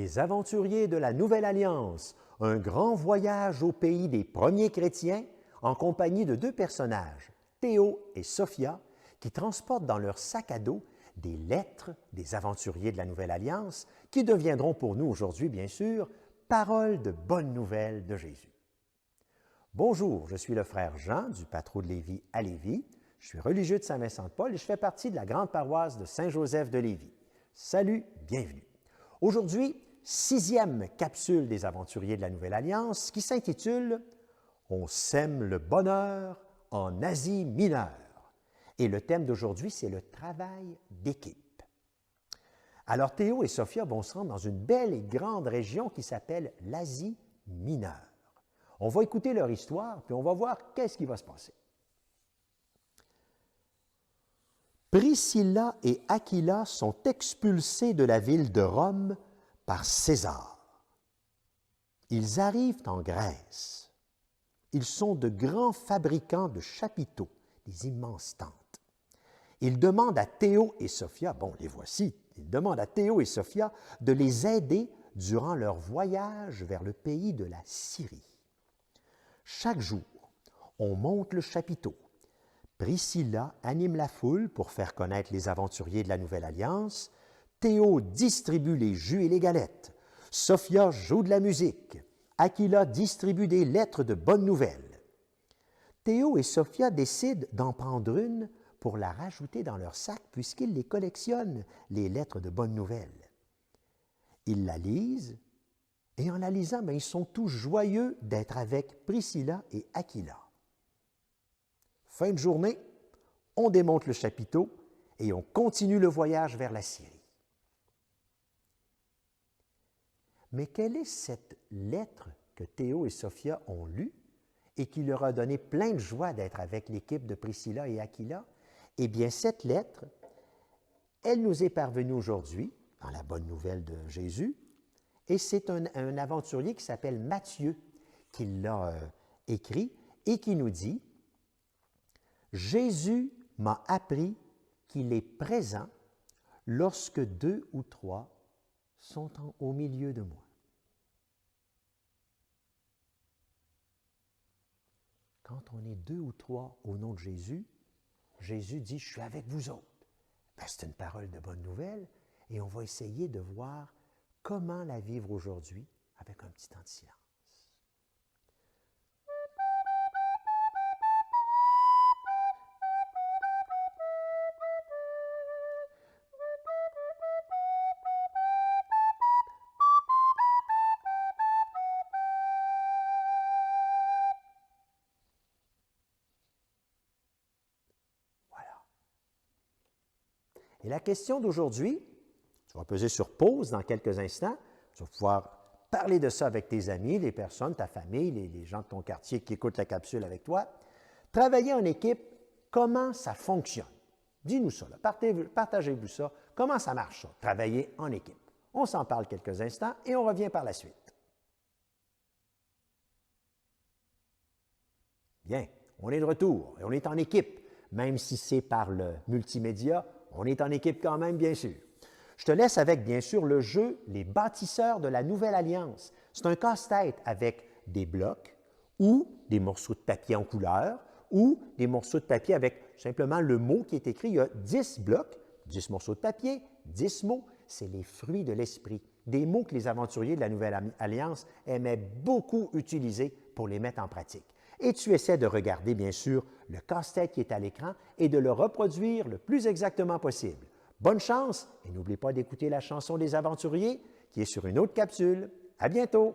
Les aventuriers de la Nouvelle Alliance, un grand voyage au pays des premiers chrétiens en compagnie de deux personnages, Théo et Sophia, qui transportent dans leur sac à dos des lettres des aventuriers de la Nouvelle Alliance qui deviendront pour nous aujourd'hui, bien sûr, paroles de bonnes nouvelles de Jésus. Bonjour, je suis le frère Jean du Patro de Lévis à Lévis. Je suis religieux de Saint-Vincent-de-Paul et je fais partie de la grande paroisse de Saint-Joseph de Lévis. Salut, bienvenue. Aujourd'hui, 6e capsule des aventuriers de la Nouvelle Alliance qui s'intitule « On sème le bonheur en Asie mineure ». Et le thème d'aujourd'hui, c'est le travail d'équipe. Alors Théo et Sophia vont se rendre dans une belle et grande région qui s'appelle l'Asie mineure. On va écouter leur histoire, puis on va voir qu'est-ce qui va se passer. Priscilla et Aquila sont expulsés de la ville de Rome par César. Ils arrivent en Grèce. Ils sont de grands fabricants de chapiteaux, des immenses tentes. Ils demandent à Théo et Sophia, bon, les voici, ils demandent à Théo et Sophia de les aider durant leur voyage vers le pays de la Syrie. Chaque jour, on monte le chapiteau. Priscilla anime la foule pour faire connaître les aventuriers de la Nouvelle Alliance. Théo distribue les jus et les galettes. Sophia joue de la musique. Aquila distribue des lettres de bonnes nouvelles. Théo et Sophia décident d'en prendre une pour la rajouter dans leur sac puisqu'ils les collectionnent, les lettres de bonnes nouvelles. Ils la lisent et en la lisant, ils sont tous joyeux d'être avec Priscilla et Aquila. Fin de journée, on démonte le chapiteau et on continue le voyage vers la Syrie. Mais quelle est cette lettre que Théo et Sophia ont lue et qui leur a donné plein de joie d'être avec l'équipe de Priscilla et Aquila? Eh bien, cette lettre, elle nous est parvenue aujourd'hui, dans la bonne nouvelle de Jésus, et c'est un aventurier qui s'appelle Matthieu qui l'a écrit et qui nous dit « Jésus m'a appris qu'il est présent lorsque 2 ou 3 sont au milieu de moi. » Quand on est 2 ou 3 au nom de Jésus, Jésus dit « Je suis avec vous autres ». C'est une parole de bonne nouvelle et on va essayer de voir comment la vivre aujourd'hui avec un petit temps de silence. Voilà. Et la question d'aujourd'hui, tu vas peser sur pause dans quelques instants. Tu vas pouvoir parler de ça avec tes amis, les personnes, ta famille, les gens de ton quartier qui écoutent la capsule avec toi. Travailler en équipe, comment ça fonctionne? Dis-nous ça, là. Partagez-vous ça. Comment ça marche, ça, travailler en équipe? On s'en parle quelques instants et on revient par la suite. Bien, on est de retour et on est en équipe. Même si c'est par le multimédia, on est en équipe quand même, bien sûr. Je te laisse avec, bien sûr, le jeu « Les bâtisseurs de la Nouvelle Alliance ». C'est un casse-tête avec des blocs ou des morceaux de papier en couleur ou des morceaux de papier avec simplement le mot qui est écrit. Il y a 10 blocs, 10 morceaux de papier, 10 mots. C'est les fruits de l'esprit, des mots que les aventuriers de la Nouvelle Alliance aimaient beaucoup utiliser pour les mettre en pratique. Et tu essaies de regarder, bien sûr, le casse-tête qui est à l'écran et de le reproduire le plus exactement possible. Bonne chance et n'oublie pas d'écouter la chanson des aventuriers qui est sur une autre capsule. À bientôt!